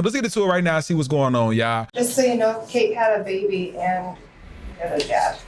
Let's get into it right now and see what's going on, y'all. Just so you know, Kate had a baby and a dad.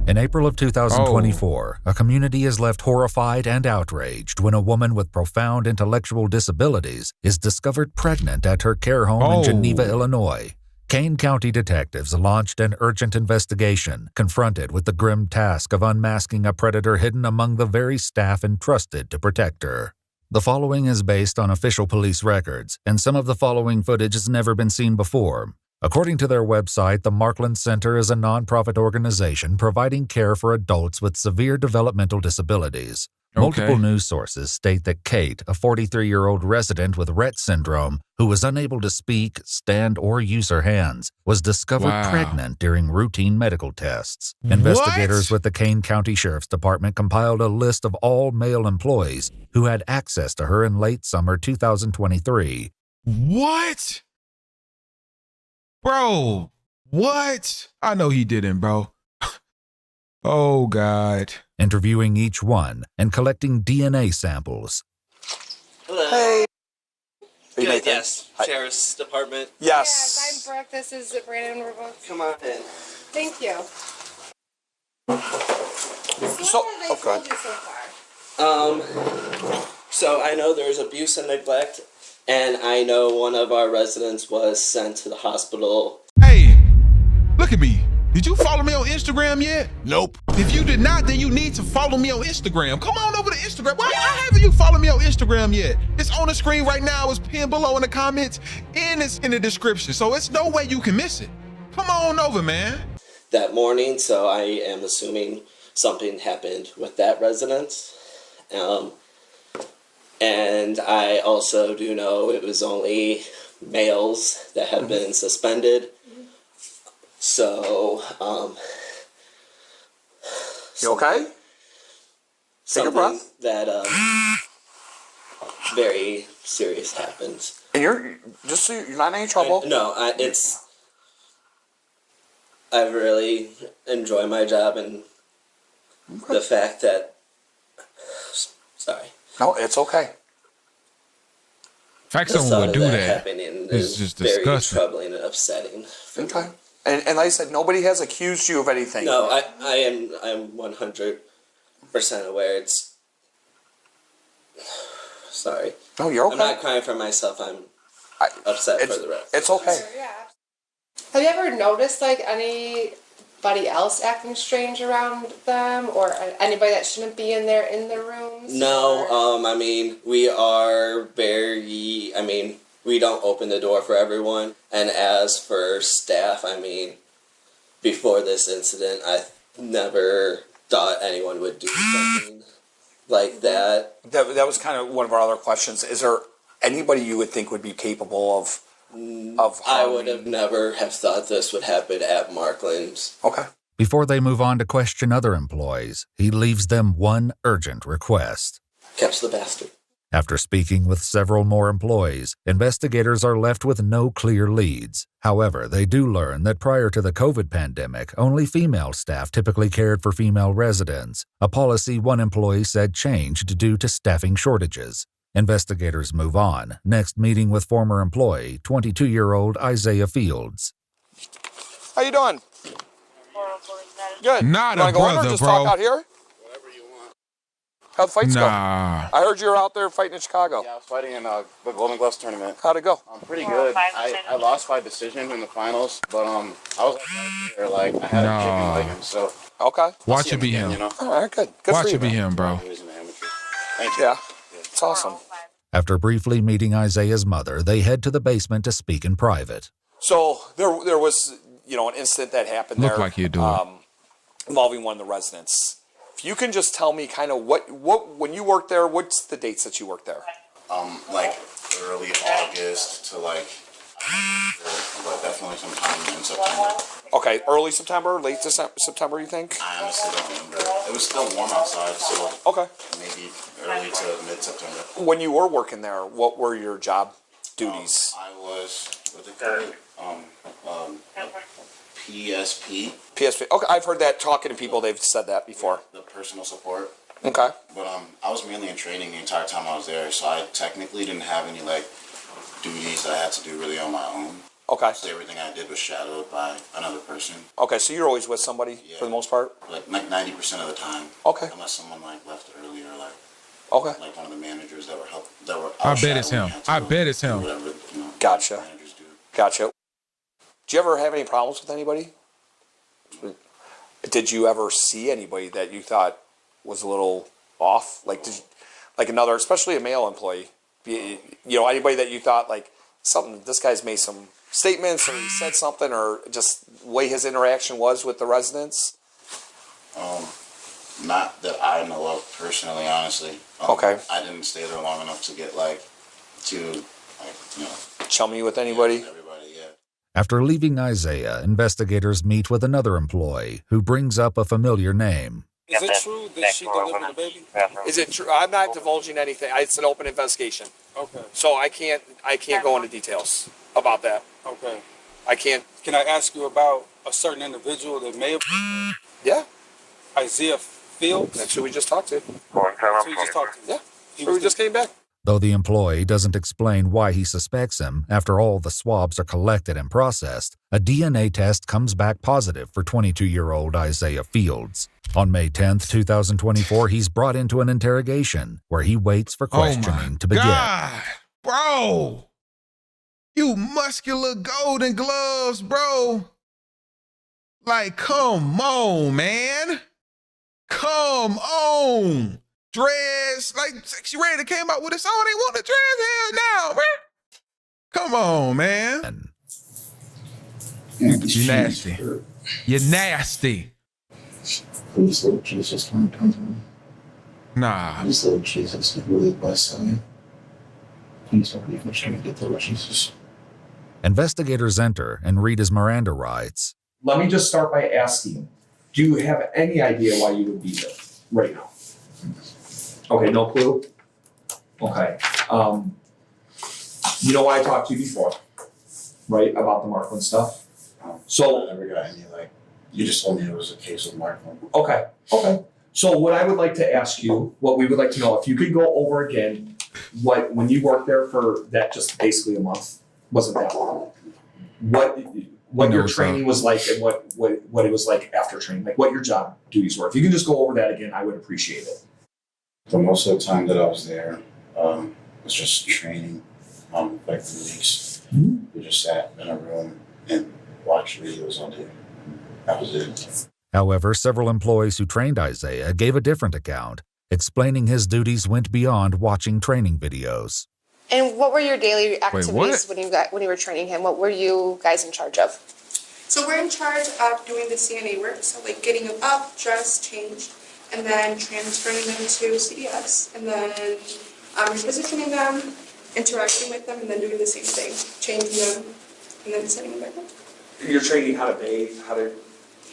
In April of 2024, a community is left horrified and outraged when a woman with profound intellectual disabilities is discovered pregnant at her care home in Geneva, Illinois. Kane County detectives launched an urgent investigation, confronted with the grim task of unmasking a predator hidden among the very staff entrusted to protect her. The following is based on official police records, and some of the following footage has never been seen before. According to their website, the Markland Center is a nonprofit organization providing care for adults with severe developmental disabilities. Multiple news sources state that Kate, a 43-year-old resident with Rett syndrome, who was unable to speak, stand, or use her hands, was discovered pregnant during routine medical tests. Investigators with the Kane County Sheriff's Department compiled a list of all male employees who had access to her in late summer 2023. What? Bro, what? I know he didn't, bro. Oh, God. Interviewing each one and collecting DNA samples. Hello. Hey. Good, yes. Hi. Sheriff's Department. Yes. Yes, I'm Brooke. This is Brandon. We're both. Come on in. Thank you. So I know there's abuse and neglect, and I know one of our residents was sent to the hospital. Hey, look at me. Did you follow me on Instagram yet? Nope. If you did not, then you need to follow me on Instagram. Come on over to Instagram. Why haven't you followed me on Instagram yet? It's on the screen right now. It's pinned below in the comments, and it's in the description. So it's no way you can miss it. Come on over, man. That morning, so I am assuming something happened with that resident. And I also do know it was only males that have been suspended. So, you okay? Take a breath. That very serious happens. And you're just so you're not in any trouble. I really enjoy my job, and the fact that No, it's okay. The fact someone would do that is just very disgusting. troubling and upsetting. Okay. And like I said, nobody has accused you of anything. No, I'm 100% aware. It's sorry. No, you're okay. I'm not crying for myself. I'm upset for the rest. It's okay. Yeah. Have you ever noticed like anybody else acting strange around them, or anybody that shouldn't be in their rooms? No, I mean, we are very. I mean, we don't open the door for everyone. And as for staff, I mean, before this incident, I never thought anyone would do something like that. That was kind of one of our other questions. Is there anybody you would think would be capable of I would have never have thought this would happen at Markland's. Okay. Before they move on to question other employees, he leaves them one urgent request. Catch the bastard. After speaking with several more employees, investigators are left with no clear leads. However, they do learn that prior to the COVID pandemic, only female staff typically cared for female residents, a policy one employee said changed due to staffing shortages. Investigators move on, next meeting with former employee, 22-year-old Isaiah Fields. How you doing? Good. Not you a go in or brother, just bro. talk out here? How'd the fights go? Nah. I heard you were out there fighting in Chicago. Yeah, I was fighting in the Golden Gloves tournament. How'd it go? Pretty good. I lost by decision in the finals, but I was right there, like I had a chicken legging, so. Okay. Watch it be him. You know? All right, good. Good Watch for you, it be him, bro. He was an amateur. Thank you. Yeah, it's awesome. After briefly meeting Isaiah's mother, they head to the basement to speak in private. So there was, an incident that happened Look there. like you do it. Involving one of the residents. If you can just tell me kind of what when you worked there, what's the dates that you worked there? Like early August to like, but definitely sometime in September. Okay, early September, late September, you think? I honestly don't remember. It was still warm outside, so okay, maybe early to mid-September. When you were working there, what were your job duties? I was what they call it, PSP. PSP. Okay, I've heard that talking to people. They've said that before. The personal support. Okay. But I was mainly in training the entire time I was there, so I technically didn't have any like duties that I had to do really on my own. Okay. So everything I did was shadowed by another person. Okay, so you're always with somebody for the most part? Like 90% of the time. Okay. Unless someone like left early or like Okay. like one of the managers that were I bet it's him. I bet it's him. Whatever, Gotcha. managers do. Gotcha. Did you ever have any problems with anybody? Did you ever see anybody that you thought was a little off? Like, like another, especially a male employee, anybody that you thought like something, this guy's made some statements or he said something or just the way his interaction was with the residents? Not that I know of personally, honestly. Okay. I didn't stay there long enough to get Chummy with anybody? everybody, yeah. After leaving Isaiah, investigators meet with another employee who brings up a familiar name. Is it true that she delivered the baby? Is it true? I'm not divulging anything. It's an open investigation. Okay. So I can't go into details about that. Okay. I can't. Can I ask you about a certain individual that may have Yeah. Isaiah Fields? That's who we just talked to. That's who you just talked to. Yeah. So we just came back. Though the employee doesn't explain why he suspects him after all the swabs are collected and processed, a DNA test comes back positive for 22-year-old Isaiah Fields. On May 10th, 2024, he's brought into an interrogation where he waits for questioning to begin. God, bro. You muscular golden gloves, bro. Like, come on, man. Come on. Dreads, like Sexy Red came out with a song. They want the dreads hell now, man. Come on, man. You nasty. You're nasty. Please, Lord Jesus, come to me. Nah. Please, Lord Jesus, I really bless him. Please don't leave me trying to get there, Lord Jesus. Investigators enter and read his Miranda rights. Let me just start by asking, do you have any idea why you would be here right now? Okay, no clue? Okay. You know why I talked to you before, right, about the Markland stuff? So, I never got any, you just told me it was a case of Markland. okay. So what I would like to ask you, what we would like to know, if you could go over again, when you worked there for that just basically a month, wasn't that long, what your training was like and what it was like after training, like what your job duties were. If you can just go over that again, I would appreciate it. For most of the time that I was there, it was just training, like 3 weeks. Mm-hmm. We just sat in a room and watched videos all day. That was it. However, several employees who trained Isaiah gave a different account, explaining his duties went beyond watching training videos. And what were your daily what? activities when you were training him? What were you guys in charge of? So we're in charge of doing the CNA work, so like getting them up, dressed, changed, and then transferring them to CDS, and then repositioning them, interacting with them, and then doing the same thing, changing them, and then sending them back up. You're training how to bathe, how to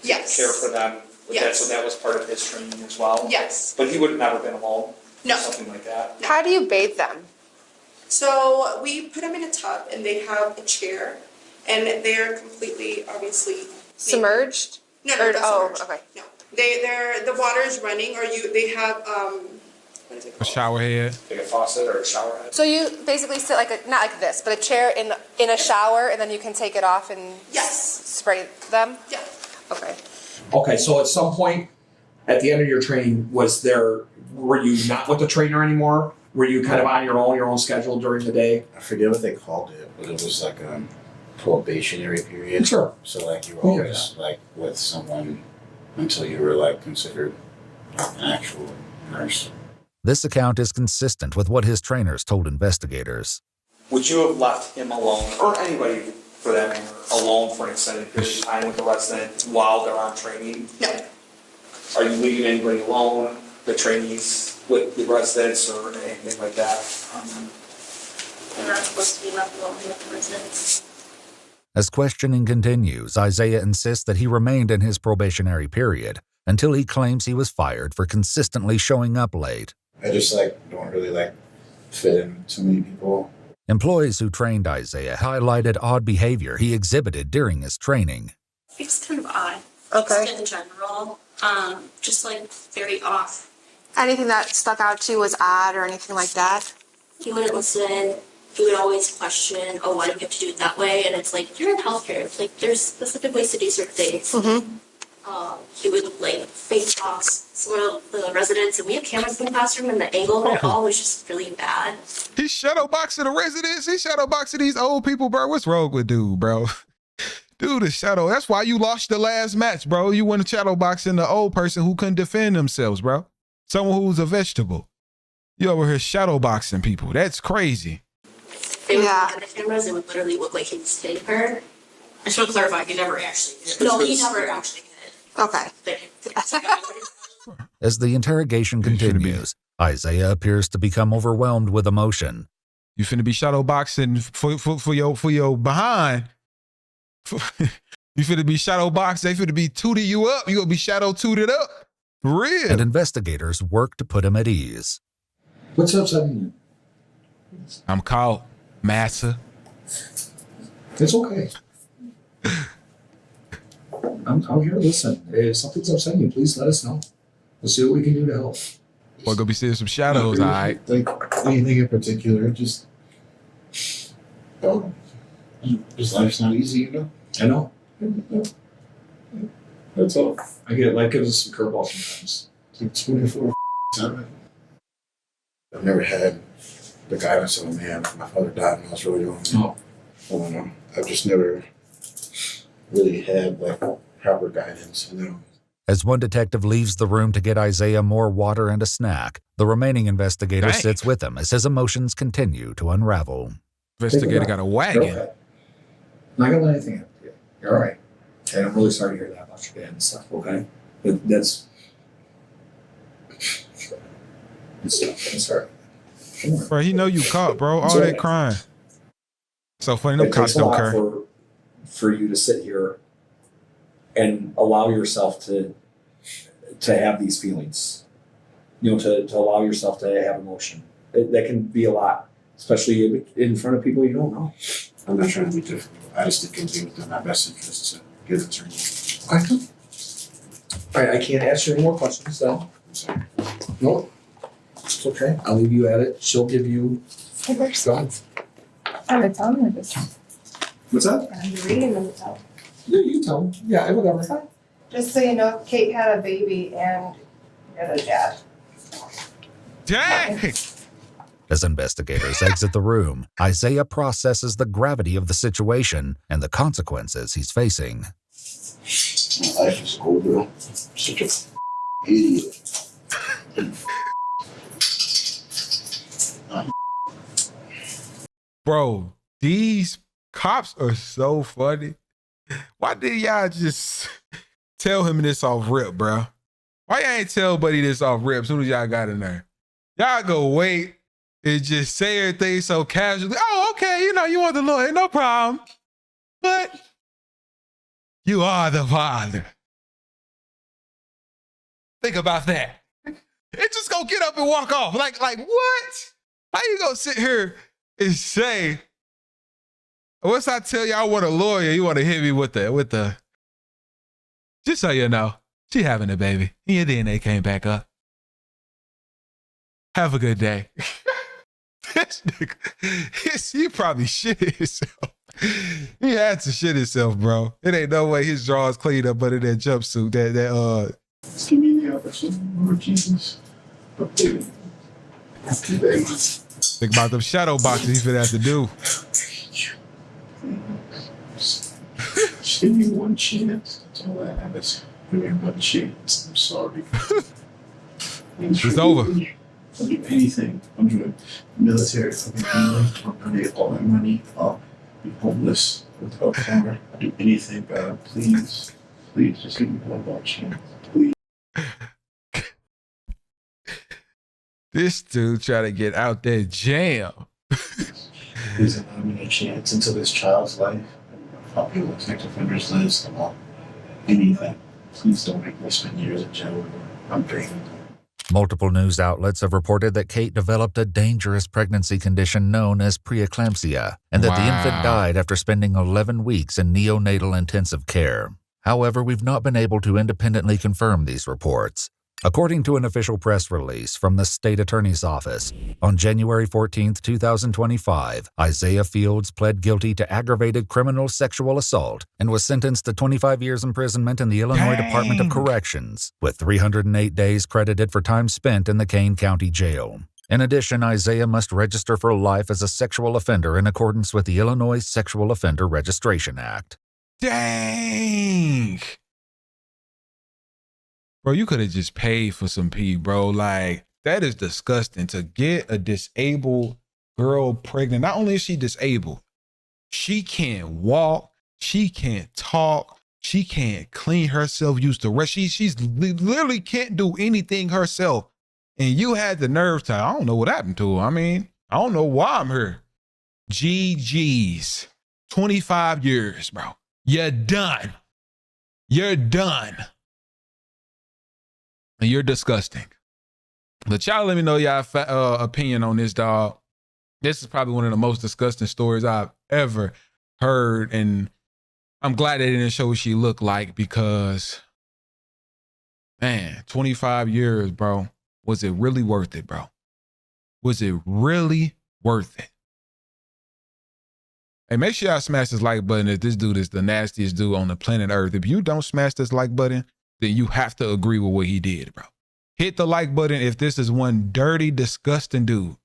Yes. care for them. Yes. So that was part of his training as well. Yes. But he would have never been alone. No. Something like that. How do you bathe them? So we put them in a tub, and they have a chair, and they're completely, obviously, Submerged? No, Or- not oh, submerged. okay. No, the water is running, or they have what is it A called? shower head. Like a faucet or a shower head. So you basically sit not like this, but a chair in a shower, and then you can take it off and Yes. spray them? Yeah. Okay. Okay, so at some point at the end of your training, were you not with the trainer anymore? Were you kind of on your own schedule during the day? I forget what they called it, but it was like a probationary period. Sure. So you were always with someone until you were considered an actual nurse. This account is consistent with what his trainers told investigators. Would you have left him alone, or anybody for that matter, alone for an extended period of time with the resident while they're on training? No. Are you leaving anybody alone, the trainees, with the residents or anything like that? They're not supposed to be left alone with the residents. As questioning continues, Isaiah insists that he remained in his probationary period until he claims he was fired for consistently showing up late. I just don't really fit in too many people. Employees who trained Isaiah highlighted odd behavior he exhibited during his training. It's kind of odd. Okay. Just in general, just very off. Anything that stuck out to you was odd or anything like that? He wouldn't listen he would always question, oh, why do we have to do it that way? And it's like, you're in healthcare. Like, there's specific ways to do certain things. He would, like, fake box some of the residents, and we have cameras in the classroom, and the angle of it all was just really bad. He's shadowboxing the residents. He's shadowboxing these old people, bro. What's wrong with dude, bro? Dude is shadow. That's why you lost the last match, bro. You went to shadowboxing the old person who couldn't defend themselves, bro. Someone who's a vegetable. You over here shadowboxing people. That's crazy. They would look at the cameras, it would literally look like he was hitting her. I should clarify, he never actually did. No, he never actually did. Okay. As the interrogation continues, Isaiah appears to become overwhelmed with emotion. You finna be shadowboxing for your behind. You finna be shadowboxed. They finna be tooting you up. You gonna be shadow tooted up. For real. And investigators work to put him at ease. What's upsetting you? I'm called Massa. It's okay. I'm here to listen. If something's upsetting you, please let us know. We'll see what we can do to help. We're gonna be seeing some shadows, all right? Like anything in particular, just just life's not easy, you know. I know. That's all. I get it. Life gives us some curveballs sometimes. It's like 24/7. I've never had the guidance of a man. My father died when I was really young. Oh. I've just never really had like proper guidance, you know. As one detective leaves the room to get Isaiah more water and a snack, the remaining investigator sits with him as his emotions continue to unravel. Investigator got a wagon. Okay. Not gonna let anything happen to you. You're all right. And I'm really sorry to hear that about your dad and stuff, okay? But that's... I'm sorry. Bro, he know you caught, bro. All that crying. So funny, them cops don't care. For you to sit here and allow yourself to have these feelings, you know, to allow yourself to have emotion. That can be a lot, especially in front of people you don't know. I'm not trying to be difficult. I just think it'd be within my best interest to get it turned. All right, I can't ask you any more questions now. I'm sorry. No, it's okay. I'll leave you at it. She'll give you. Hey, there's one. I'm gonna tell them this. What's that? I'm reading them to tell. Yeah, you tell them. Yeah, whatever. Just so you know, Kate had a baby and you're the dad. Dang! As investigators exit the room, Isaiah processes the gravity of the situation and the consequences he's facing. My life is over. Such a idiot. Bro, these cops are so funny. Why did y'all just tell him this off rip, bro? Why y'all ain't tell Buddy this off rip as soon as y'all got in there? Y'all go wait and just say everything so casually. Oh, okay, you know, you want the lawyer, no problem. But you are the father. Think about that. It's just gonna get up and walk off. Like what? How you gonna sit here and say, once I tell you I want a lawyer, you want to hit me with the, just so you know, she having a baby. Your DNA came back up. Have a good day. This nigga, he probably shit himself. He had to shit himself, bro. It ain't no way his drawers cleaned up under that jumpsuit. Just give me the opportunity, Lord Jesus. Think about them shadow boxes he finna have to do. Just give me one chance. That's all I have is give me one chance. I'm sorry. It's over. I'll do anything. I'm doing military. I'll donate all my money. I'll be homeless without hunger. I'll do anything, God. Please. Please, just give me one more chance. Please. This dude trying to get out that jam. Please allow me a chance into this child's life. I'll be able to sex offenders list. I'll anything. Please don't make me spend years in jail. I'm begging. Multiple news outlets have reported that Kate developed a dangerous pregnancy condition known as preeclampsia, and that the infant died after spending 11 weeks in neonatal intensive care. However, we've not been able to independently confirm these reports. According to an official press release from the state attorney's office, on January 14, 2025, Isaiah Fields pled guilty to aggravated criminal sexual assault and was sentenced to 25 years imprisonment in the Illinois Department of Corrections, with 308 days credited for time spent in the Kane County Jail. In addition, Isaiah must register for life as a sexual offender in accordance with the Illinois Sexual Offender Registration Act. Dang. Bro, you could have just paid for some pee, bro. Like, that is disgusting to get a disabled girl pregnant. Not only is she disabled, she can't walk, she can't talk, she can't clean herself, use the rest. She's literally can't do anything herself. And you had the nerve to, I don't know what happened to her. I mean, I don't know why I'm here. GG's. 25 years, bro. You're done. You're done. And you're disgusting. But y'all let me know y'all opinion on this, dog. This is probably one of the most disgusting stories I've ever heard. And I'm glad they didn't show what she looked like because, man, 25 years, bro. Was it really worth it, bro? Was it really worth it? Hey, make sure y'all smash this like button if this dude is the nastiest dude on the planet Earth. If you don't smash this like button, then you have to agree with what he did, bro. Hit the like button if this is one dirty, disgusting dude